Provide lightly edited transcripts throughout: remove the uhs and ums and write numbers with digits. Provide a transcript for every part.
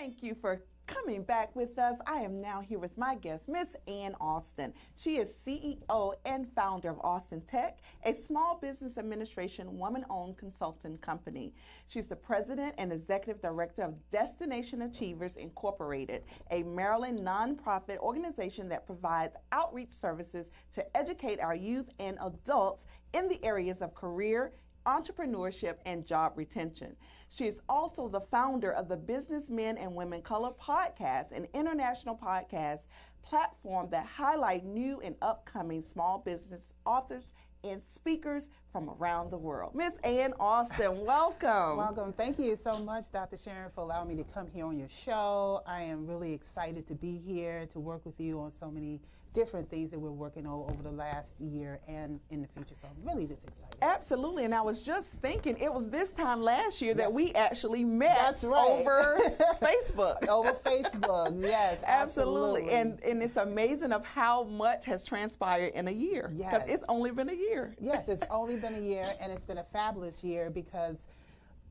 Thank you for coming back with us. I am now here with my guest, Miss Anne Alston. She is CEO and founder of ALSTNTEC, a small business administration woman-owned consulting company. She's the president and executive director of Destination Achievers Incorporated, a Maryland nonprofit organization that provides outreach services to educate our youth and adults in the areas of career, entrepreneurship, and job retention. She is also the founder of the Businessmen and Women Color podcast, an international podcast platform that highlights new and upcoming small business authors and speakers from around the world. Miss Anne Alston, welcome. Welcome. Thank you so much, Dr. Sharon, for allowing me to come here on your show. I am really excited to be here to work with you on so many different things that we're working on over the last year and in the future. So I'm really just excited. Absolutely. And I was just thinking it was this time last year that we actually met. That's right. Over Facebook. Over Facebook, yes. Absolutely. And it's amazing of how much has transpired in a year. Yes. Because it's only been a year. Yes, it's only been a year, and it's been a fabulous year because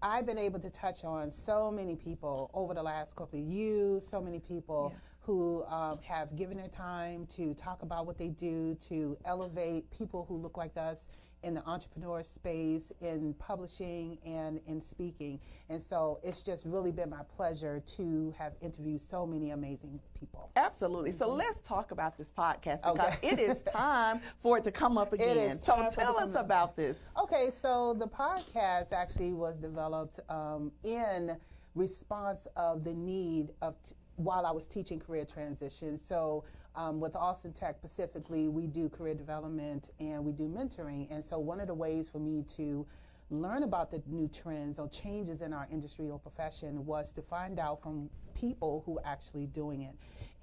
I've been able to touch on so many people over the last couple of years, so many people who have given their time to talk about what they do, to elevate people who look like us in the entrepreneur space, in publishing, and in speaking. And so it's just really been my pleasure to have interviewed so many amazing people. Absolutely. So let's talk about this podcast because it is time for it to come up again. It is so tell us about this. Okay, so the podcast actually was developed in response of the need of while I was teaching career transition. So with ALSTNTEC specifically, we do career development and we do mentoring. And so one of the ways for me to learn about the new trends or changes in our industry or profession was to find out from people who are actually doing it.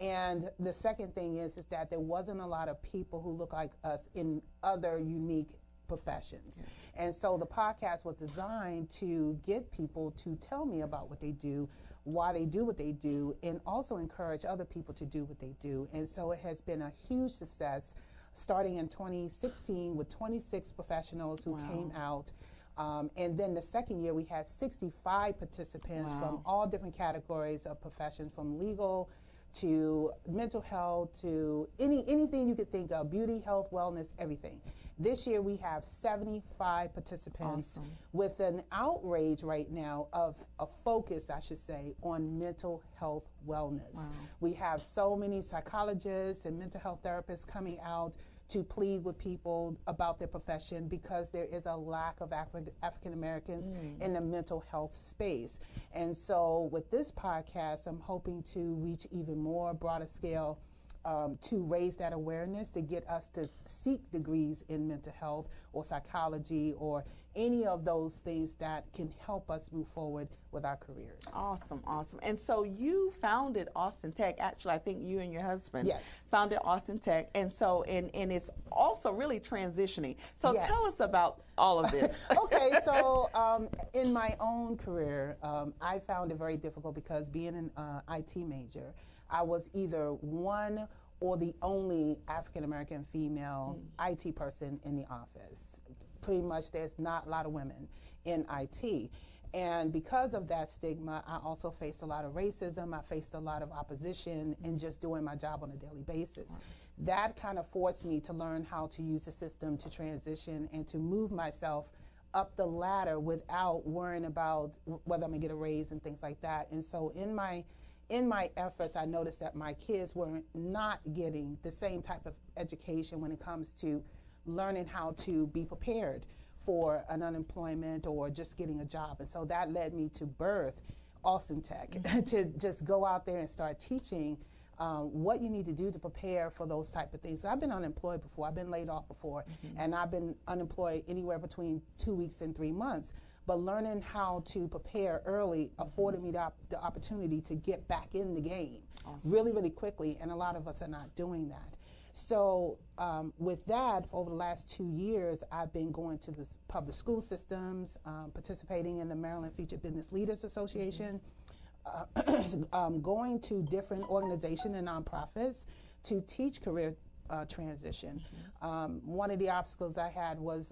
And the second thing is that there wasn't a lot of people who look like us in other unique professions. And so the podcast was designed to get people to tell me about what they do, why they do what they do, and also encourage other people to do what they do. And so it has been a huge success, starting in 2016 with 26 professionals who came out. And then the second year we had 65 participants from all different categories of professions, from legal to mental health to anything you could think of, beauty, health, wellness, everything. This year we have 75 participants with an outrage right now of a focus, I should say, on mental health wellness. We have so many psychologists and mental health therapists coming out to plead with people about their profession because there is a lack of African Americans in the mental health space. And so with this podcast, I'm hoping to reach even more broader scale to raise that awareness, to get us to seek degrees in mental health or psychology or any of those things that can help us move forward with our careers. Awesome, awesome. And so you founded ALSTNTEC. Actually, I think you and your husband founded ALSTNTEC. And so, and it's also really transitioning. So tell us about all of this. Okay, so in my own career, I found it very difficult because being an IT major, I was either one or the only African-American female IT person in the office. Pretty much there's not a lot of women in IT. And because of that stigma, I also faced a lot of racism. I faced a lot of opposition in just doing my job on a daily basis. That kind of forced me to learn how to use the system to transition and to move myself up the ladder without worrying about whether I'm gonna get a raise and things like that. And so in my efforts, I noticed that my kids were not getting the same type of education when it comes to learning how to be prepared for an unemployment or just getting a job. And so that led me to birth ALSTNTEC, to just go out there and start teaching what you need to do to prepare for those type of things. So I've been unemployed before, I've been laid off before, and I've been unemployed anywhere between 2 weeks and 3 months. But learning how to prepare early afforded me the opportunity to get back in the game really, really quickly, and a lot of us are not doing that. So with that, over the last 2 years, I've been going to the public school systems, participating in the Maryland Future Business Leaders Association, going to different organizations and nonprofits to teach career transition. One of the obstacles I had was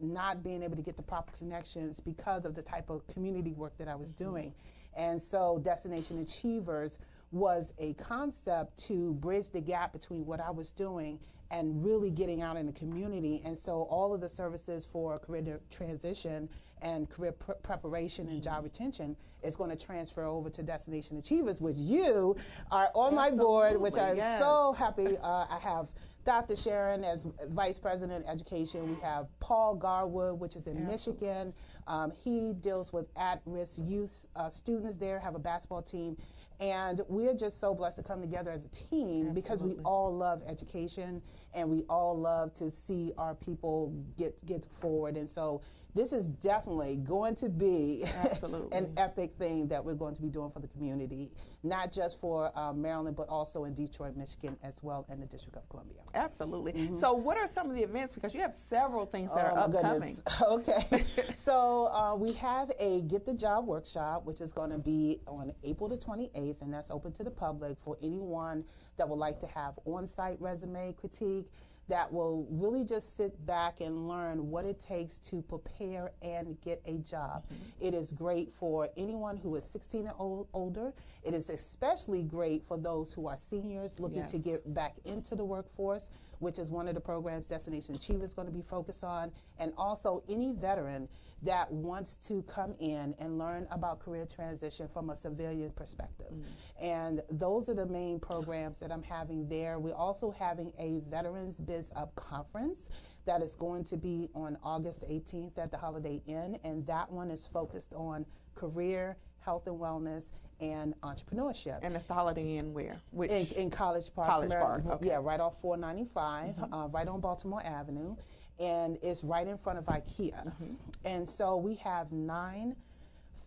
not being able to get the proper connections because of the type of community work that I was doing. And so Destination Achievers was a concept to bridge the gap between what I was doing and really getting out in the community. And so all of the services for career transition and career preparation and job retention is going to transfer over to Destination Achievers, which you are on my board, which I'm so happy. I have Dr. Sharon as Vice President of Education. We have Paul Garwood, which is in Michigan. He deals with at-risk youth students there, have a basketball team. And we're just so blessed to come together as a team because we all love education and we all love to see our people get forward. And so this is definitely going to be an epic thing that we're going to be doing for the community, not just for Maryland, but also in Detroit, Michigan, as well, and the District of Columbia. Absolutely. So what are some of the events? Because you have several things that are upcoming. Okay. So we have a Get the Job workshop, which is going to be on April the 28th, and that's open to the public for anyone that would like to have on-site resume critique, that will really just sit back and learn what it takes to prepare and get a job. It is great for anyone who is 16 and older. It is especially great for those who are seniors looking to get back into the workforce, which is one of the programs Destination Achievers is going to be focused on, and also any veteran that wants to come in and learn about career transition from a civilian perspective. And those are the main programs that I'm having there. We're also having a Veterans Biz Up conference that is going to be on August 18th at the Holiday Inn, and that one is focused on career, health and wellness, and entrepreneurship. And it's the Holiday Inn where? In College Park. College Park, okay. Yeah, right off 495, right on Baltimore Avenue. And it's right in front of IKEA. And so we have 9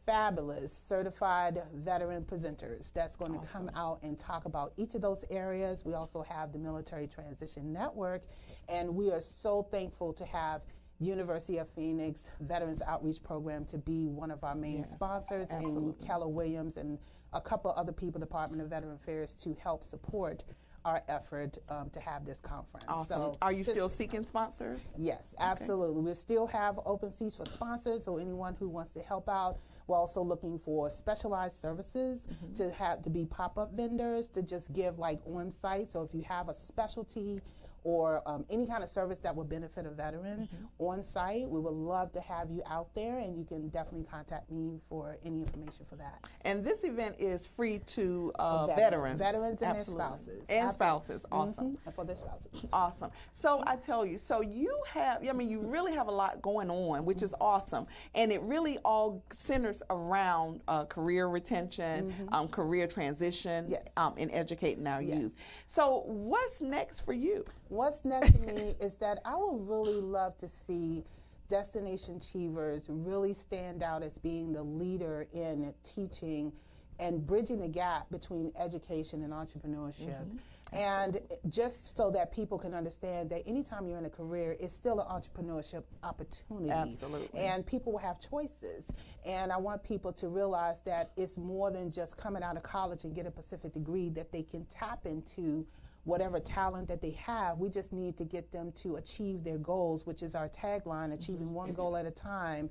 fabulous certified veteran presenters that's going to come out and talk about each of those areas. We also have the Military Transition Network, and we are so thankful to have University of Phoenix Veterans Outreach Program to be one of our main sponsors, and Keller Williams and a couple other people, Department of Veteran Affairs, to help support our effort to have this conference. So are you still seeking sponsors? Yes, absolutely. We still have open seats for sponsors, so anyone who wants to help out. We're also looking for specialized services to be pop-up vendors, to just give like on-site. So if you have a specialty or any kind of service that would benefit a veteran on site, we would love to have you out there, and you can definitely contact me for any information for that. And this event is free to veterans and their spouses. And spouses, awesome. And for their spouses. Awesome. So I tell you, so you have, I mean, you really have a lot going on, which is awesome. And it really all centers around career retention, career transition, and educating our youth. So what's next for you? What's next for me is that I would really love to see Destination Achievers really stand out as being the leader in teaching and bridging the gap between education and entrepreneurship. And just so that people can understand that anytime you're in a career, it's still an entrepreneurship opportunity. Absolutely. And people will have choices. And I want people to realize that it's more than just coming out of college and get a specific degree, that they can tap into whatever talent that they have. We just need to get them to achieve their goals, which is our tagline, achieving one goal at a time.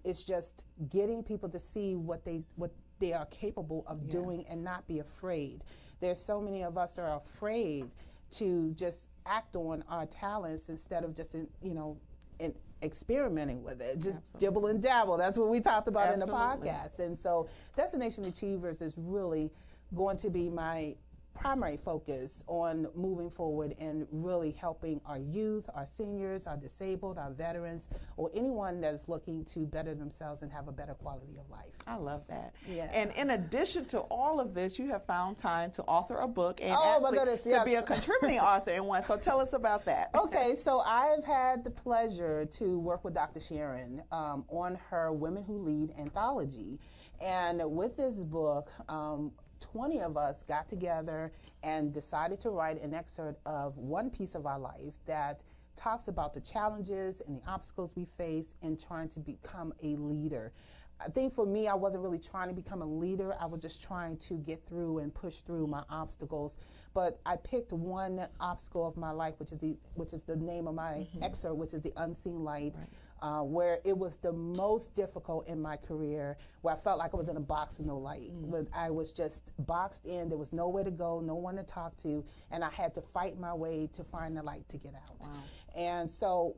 It's just getting people to see what they are capable of doing and not be afraid. There's so many of us are afraid to just act on our talents instead of just, experimenting with it. Just dibble and dabble. That's what we talked about in the podcast. And so Destination Achievers is really going to be my primary focus on moving forward and really helping our youth, our seniors, our disabled, our veterans, or anyone that is looking to better themselves and have a better quality of life. I love that. Yeah. And in addition to all of this, you have found time to author a book and to be a contributing author in one. So tell us about that. Okay, so I've had the pleasure to work with Dr. Sharon on her Women Who Lead Anthology. And with this book, 20 of us got together and decided to write an excerpt of one piece of our life that talks about the challenges and the obstacles we face in trying to become a leader. I think for me, I wasn't really trying to become a leader. I was just trying to get through and push through my obstacles. But I picked one obstacle of my life, which is the name of my excerpt, which is the unseen light, where it was the most difficult in my career, where I felt like I was in a box with no light. When I was just boxed in, there was nowhere to go, no one to talk to, and I had to fight my way to find the light to get out. Wow. And so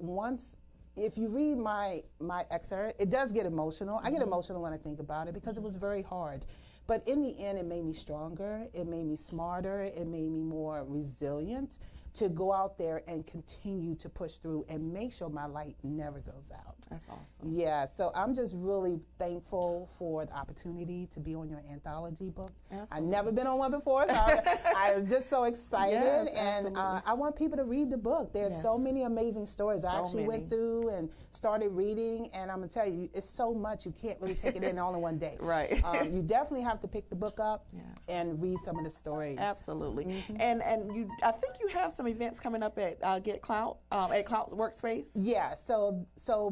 if you read my excerpt, it does get emotional. I get emotional when I think about it because it was very hard. But in the end, it made me stronger, it made me smarter, it made me more resilient to go out there and continue to push through and make sure my light never goes out. That's awesome. Yeah, so I'm just really thankful for the opportunity to be on your anthology book. Absolutely. I've never been on one before, so I was just so excited. Yes, and I want people to read the book. There's so many amazing stories. I actually went through and started reading, and I'm going to tell you, it's so much you can't really take it in all in one day. Right. You definitely have to pick the book up and read some of the stories. Absolutely. And I think you have some events coming up at Get Clout, at Clout Workspace. Yeah, so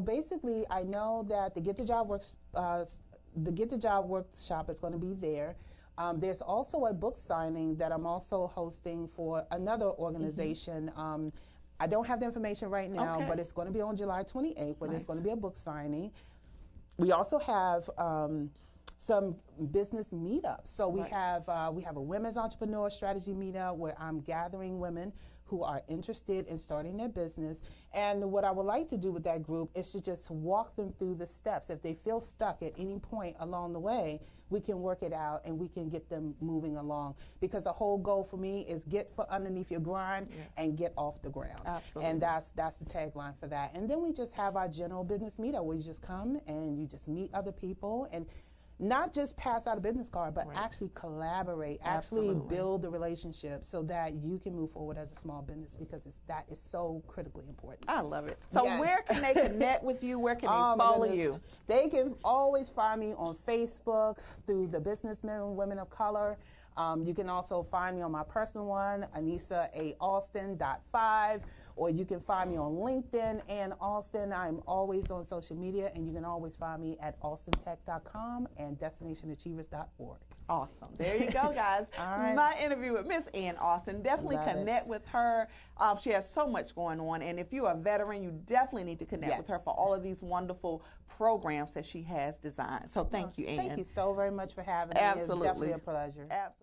basically I know that the Get the Job workshop is going to be there. There's also a book signing that I'm also hosting for another organization. I don't have the information right now, but it's going to be on July 28th, where there's going to be a book signing. We also have some business meetups. So we have a women's entrepreneur strategy meetup where I'm gathering women who are interested in starting their business. And what I would like to do with that group is to just walk them through the steps. If they feel stuck at any point along the way, we can work it out and we can get them moving along. Because the whole goal for me is get underneath your grind and get off the ground. Absolutely. And that's the tagline for that. And then we just have our general business meetup where you just come and you just meet other people and not just pass out a business card, but actually collaborate, actually build a relationship so that you can move forward as a small business, because that is so critically important. I love it. So where can they connect with you? Where can they follow you? They can always find me on Facebook through the Businessmen and Women of Color. You can also find me on my personal one, AnissaALston.5, or you can find me on LinkedIn, Anne Alston. I'm always on social media, and you can always find me at ALSTNTEC.com and DestinationAchievers.org. Awesome. There you go, guys. All right. My interview with Miss Anne Alston. Definitely connect with her. She has so much going on, and if you're a veteran, you definitely need to connect with her for all of these wonderful programs that she has designed. So thank you, Anne. Thank you so very much for having me. Absolutely. It's definitely a pleasure. Absolutely.